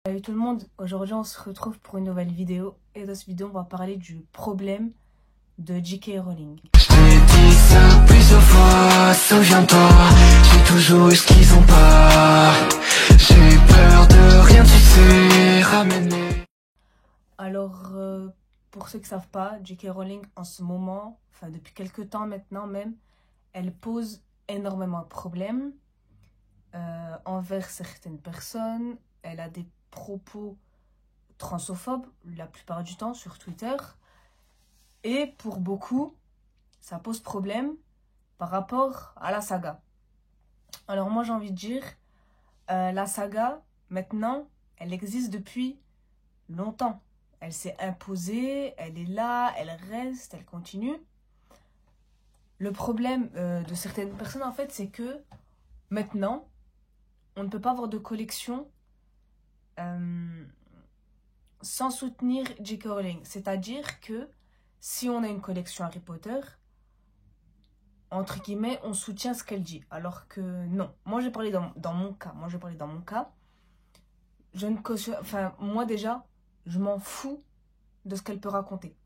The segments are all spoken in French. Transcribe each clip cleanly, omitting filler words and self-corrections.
Salut tout le monde, aujourd'hui on se retrouve pour une nouvelle vidéo et dans cette vidéo on va parler du problème de J.K. Rowling. Je t'ai dit ça plusieurs fois, souviens-toi, j'ai toujours eu ce qu'ils ont pas. J'ai peur de rien, tu sais, ramener. Alors pour ceux qui ne savent pas, J.K. Rowling en ce moment, enfin depuis quelques temps maintenant même, elle pose énormément de problèmes envers certaines personnes. Elle a des propos transophobes la plupart du temps sur Twitter. Et pour beaucoup, ça pose problème par rapport à la saga. Alors moi j'ai envie de dire, la saga, maintenant, elle existe depuis longtemps. Elle s'est imposée, elle est là, elle reste, elle continue. Le problème de certaines personnes, en fait, c'est que maintenant, on ne peut pas avoir de collection sans soutenir J.K. Rowling. C'est-à-dire que si on a une collection Harry Potter, entre guillemets, on soutient ce qu'elle dit. Alors que non. Moi, j'ai parlé dans mon cas. Je ne cautionne... Enfin, moi déjà, je m'en fous de ce qu'elle peut raconter.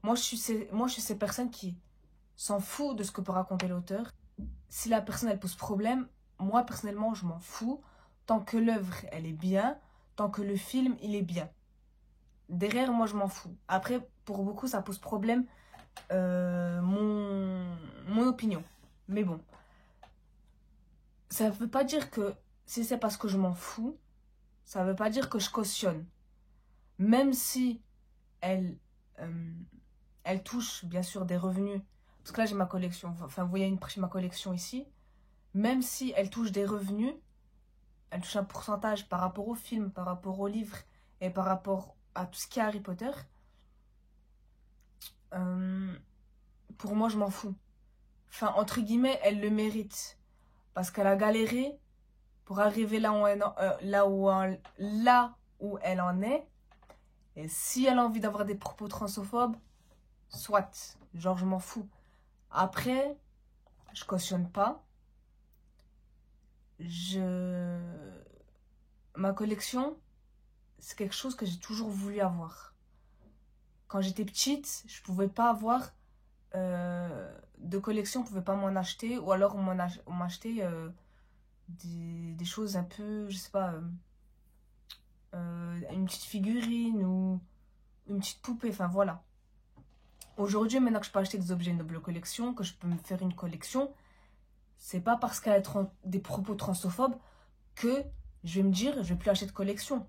Moi, je suis ces personnes qui s'en foutent de ce que peut raconter l'auteur. Si la personne, elle pose problème, moi, personnellement, je m'en fous. Tant que l'œuvre, elle est bien, tant que le film, il est bien. Derrière, moi, je m'en fous. Après, pour beaucoup, ça pose problème, mon opinion. Mais bon. Ça ne veut pas dire que si c'est parce que je m'en fous, ça ne veut pas dire que je cautionne. Même si elle touche, bien sûr, des revenus. Parce que là, j'ai ma collection. Enfin, vous voyez ma collection ici. Même si elle touche des revenus, elle touche un pourcentage par rapport au film, par rapport au livre et par rapport à tout ce qui est Harry Potter. Pour moi, je m'en fous. Enfin, entre guillemets, elle le mérite. Parce qu'elle a galéré pour arriver là où elle en est. Et si elle a envie d'avoir des propos transophobes, soit. Genre, je m'en fous. Après, je cautionne pas. Ma collection, c'est quelque chose que j'ai toujours voulu avoir. Quand j'étais petite, je pouvais pas avoir de collection, on pouvait pas m'en acheter. Ou alors on m'achetait des choses un peu, je sais pas, une petite figurine ou une petite poupée, enfin voilà. Aujourd'hui, maintenant que je peux acheter des objets de noble collection, que je peux me faire une collection, c'est pas parce qu'elle a des propos transophobes que je vais me dire, je vais plus acheter de collection.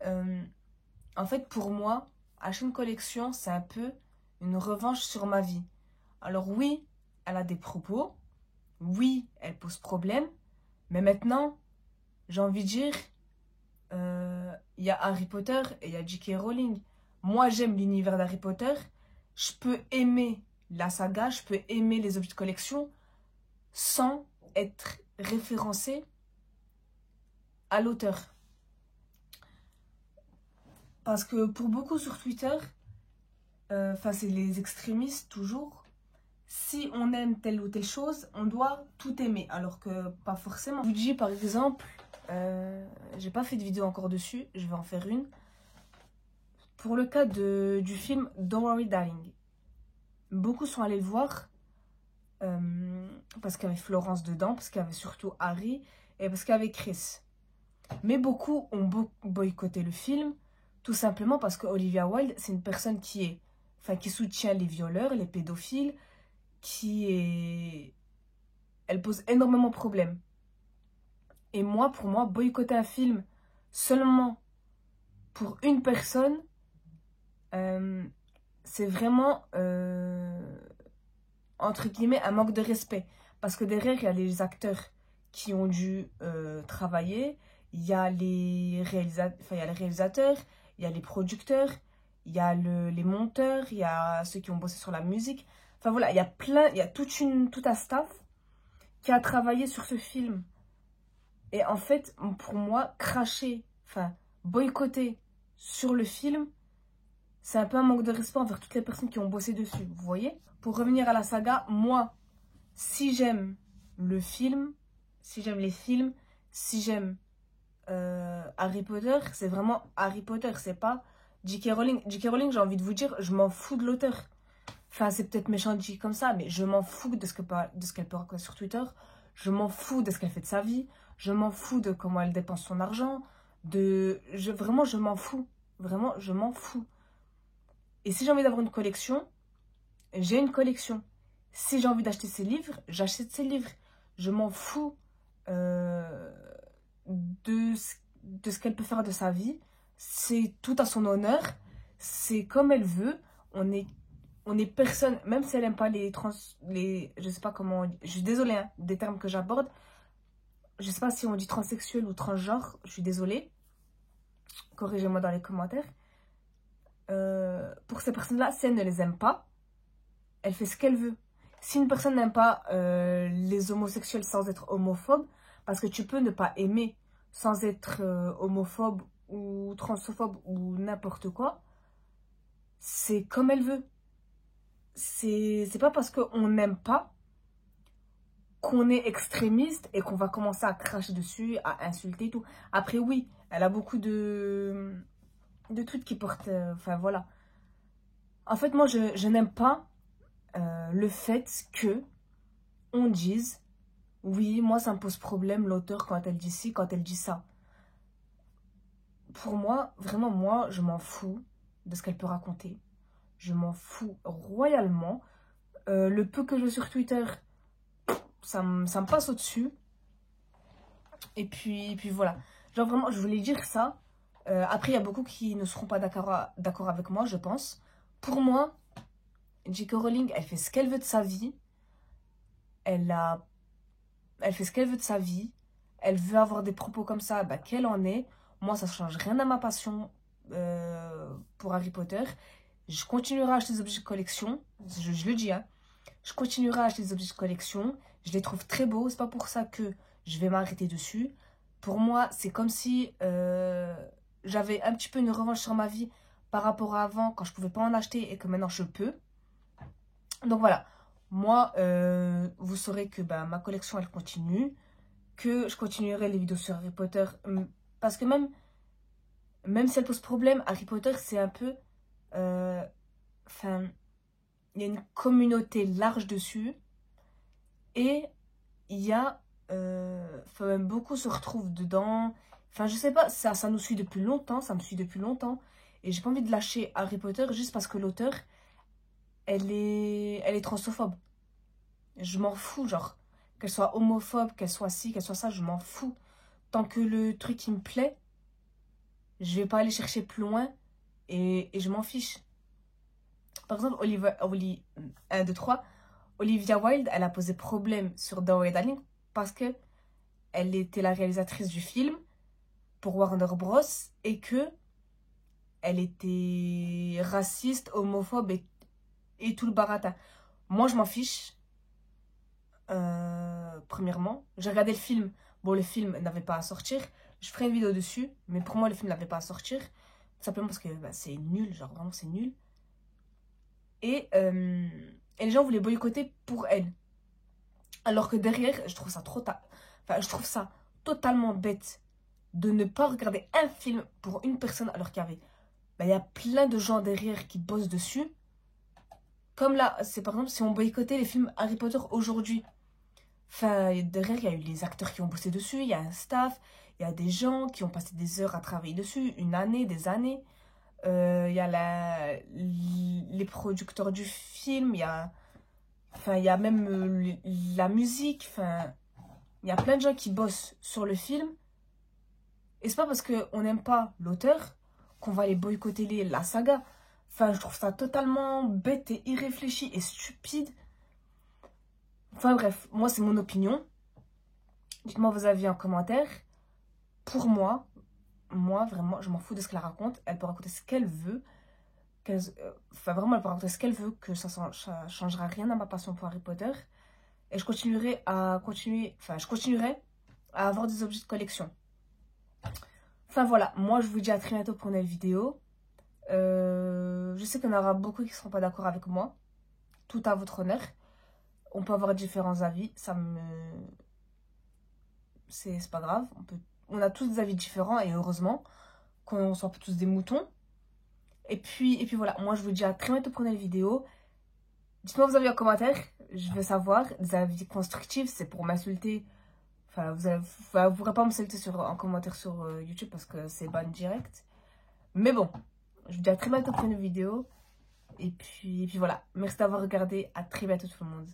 En fait, pour moi, acheter une collection, c'est un peu une revanche sur ma vie. Alors oui, elle a des propos, oui, elle pose problème, mais maintenant, j'ai envie de dire, il y a Harry Potter et il y a J.K. Rowling. Moi, j'aime l'univers d'Harry Potter. Je peux aimer la saga, je peux aimer les objets de collection sans être référencé à l'auteur. Parce que pour beaucoup sur Twitter, enfin c'est les extrémistes toujours, si on aime telle ou telle chose, on doit tout aimer. Alors que pas forcément. Je vous dis par exemple, j'ai pas fait de vidéo encore dessus, je vais en faire une. Pour le cas du film Don't Worry Darling, beaucoup sont allés le voir parce qu'il y avait Florence dedans, parce qu'il y avait surtout Harry et parce qu'il y avait Chris. Mais beaucoup ont boycotté le film, tout simplement parce que Olivia Wilde, c'est une personne qui soutient les violeurs, les pédophiles, elle pose énormément de problèmes. Et moi, pour moi, boycotter un film seulement pour une personne, c'est vraiment, entre guillemets, un manque de respect. Parce que derrière, il y a les acteurs qui ont dû travailler, il y a les réalisateurs, il y a les producteurs, il y a les monteurs, il y a ceux qui ont bossé sur la musique. Enfin voilà, il y a tout un staff qui a travaillé sur ce film. Et en fait, pour moi, boycotter sur le film, c'est un peu un manque de respect envers toutes les personnes qui ont bossé dessus, vous voyez? Pour revenir à la saga, moi, si j'aime le film, si j'aime les films, si j'aime Harry Potter, c'est vraiment Harry Potter, c'est pas J.K. Rowling. J.K. Rowling, j'ai envie de vous dire, je m'en fous de l'auteur. Enfin, c'est peut-être méchant de dire comme ça, mais je m'en fous de ce qu'elle peut raconter sur Twitter. Je m'en fous de ce qu'elle fait de sa vie. Je m'en fous de comment elle dépense son argent. Vraiment, je m'en fous. Vraiment, je m'en fous. Et si j'ai envie d'avoir une collection, j'ai une collection. Si j'ai envie d'acheter ses livres, j'achète ses livres. Je m'en fous de ce qu'elle peut faire de sa vie. C'est tout à son honneur. C'est comme elle veut. On est personne, même si elle n'aime pas je sais pas comment, je suis désolée hein, des termes que j'aborde. Je sais pas si on dit transsexuel ou transgenre, je suis désolée. Corrigez-moi dans les commentaires. Pour ces personnes-là, si elle ne les aime pas, elle fait ce qu'elle veut. Si une personne n'aime pas les homosexuels sans être homophobe, parce que tu peux ne pas aimer sans être homophobe ou transphobe ou n'importe quoi, c'est comme elle veut. C'est pas parce qu'on n'aime pas qu'on est extrémiste et qu'on va commencer à cracher dessus, à insulter et tout. Après, oui, elle a beaucoup de tweets qui portent... Enfin, voilà. En fait, moi, je n'aime pas le fait que on dise « Oui, moi, ça me pose problème, l'auteur, quand elle dit ci, quand elle dit ça. » Pour moi, vraiment, moi, je m'en fous de ce qu'elle peut raconter. Je m'en fous royalement. Le peu que je vais sur Twitter, ça me passe au-dessus. Et puis voilà. Genre vraiment, je voulais dire ça. Après, il y a beaucoup qui ne seront pas d'accord avec moi, je pense. Pour moi, J.K. Rowling, elle fait ce qu'elle veut de sa vie. Elle fait ce qu'elle veut de sa vie. Elle veut avoir des propos comme ça, bah, qu'elle en est. Moi, ça ne change rien à ma passion pour Harry Potter. Je continuerai à acheter des objets de collection. Je le dis, hein. Je continuerai à acheter des objets de collection. Je les trouve très beaux. C'est pas pour ça que je vais m'arrêter dessus. Pour moi, c'est comme si j'avais un petit peu une revanche sur ma vie par rapport à avant, quand je pouvais pas en acheter et que maintenant je peux. Donc voilà. Moi, vous saurez que bah, ma collection, elle continue. Que je continuerai les vidéos sur Harry Potter. Parce que même si elle pose problème, Harry Potter, c'est un peu... Enfin, il y a une communauté large dessus. Et il y a... même beaucoup se retrouvent dedans. Enfin, je sais pas, ça nous suit depuis longtemps. Ça me suit depuis longtemps. Et j'ai pas envie de lâcher Harry Potter juste parce que l'auteur, elle est transphobe. Je m'en fous, genre. Qu'elle soit homophobe, qu'elle soit ci, qu'elle soit ça, je m'en fous. Tant que le truc, il me plaît, je vais pas aller chercher plus loin et je m'en fiche. Par exemple, 1, 2, 3, Olivia Wilde, elle a posé problème sur Dory Darling parce que elle était la réalisatrice du film pour Warner Bros. Et que elle était raciste, homophobe et tout le baratin. Moi, je m'en fiche. Premièrement, j'ai regardé le film. Bon, le film n'avait pas à sortir. Je ferai une vidéo dessus. Mais pour moi, le film n'avait pas à sortir. Tout simplement parce que bah, c'est nul. Genre, vraiment, c'est nul. Et les gens voulaient boycotter pour elle. Alors que derrière, je trouve ça je trouve ça totalement bête de ne pas regarder un film pour une personne alors qu'il y avait... Bah, il y a plein de gens derrière qui bossent dessus. Comme là, c'est par exemple si on boycottait les films Harry Potter aujourd'hui. Enfin, derrière, il y a eu les acteurs qui ont bossé dessus, il y a un staff, il y a des gens qui ont passé des heures à travailler dessus, une année, des années. Il y a les producteurs du film, il y a même la musique. Enfin, il y a plein de gens qui bossent sur le film. Et c'est pas parce qu'on n'aime pas l'auteur qu'on va aller boycotter la saga. Enfin, je trouve ça totalement bête et irréfléchi et stupide. Enfin bref, moi c'est mon opinion. Dites-moi vos avis en commentaire. Pour moi vraiment, je m'en fous de ce qu'elle raconte. Elle peut raconter ce qu'elle veut. Vraiment, elle peut raconter ce qu'elle veut, que ça changera rien à ma passion pour Harry Potter. Et je continuerai à avoir des objets de collection. Enfin voilà, moi je vous dis à très bientôt pour une nouvelle vidéo. Je sais qu'il y en aura beaucoup qui ne seront pas d'accord avec moi. Tout à votre honneur. On peut avoir différents avis. C'est pas grave. on a tous des avis différents et heureusement qu'on ne soit pas tous des moutons. Et puis voilà, moi je vous dis à très bientôt pour une nouvelle vidéo. Dites-moi vos avis en commentaire, je veux savoir. Des avis constructifs, c'est pour m'insulter. Enfin, vous ne pourrez pas m'insulter en commentaire sur YouTube parce que c'est ban direct. Mais bon, je vous dis à très bientôt pour une vidéo. Et puis voilà, merci d'avoir regardé. À très bientôt tout le monde.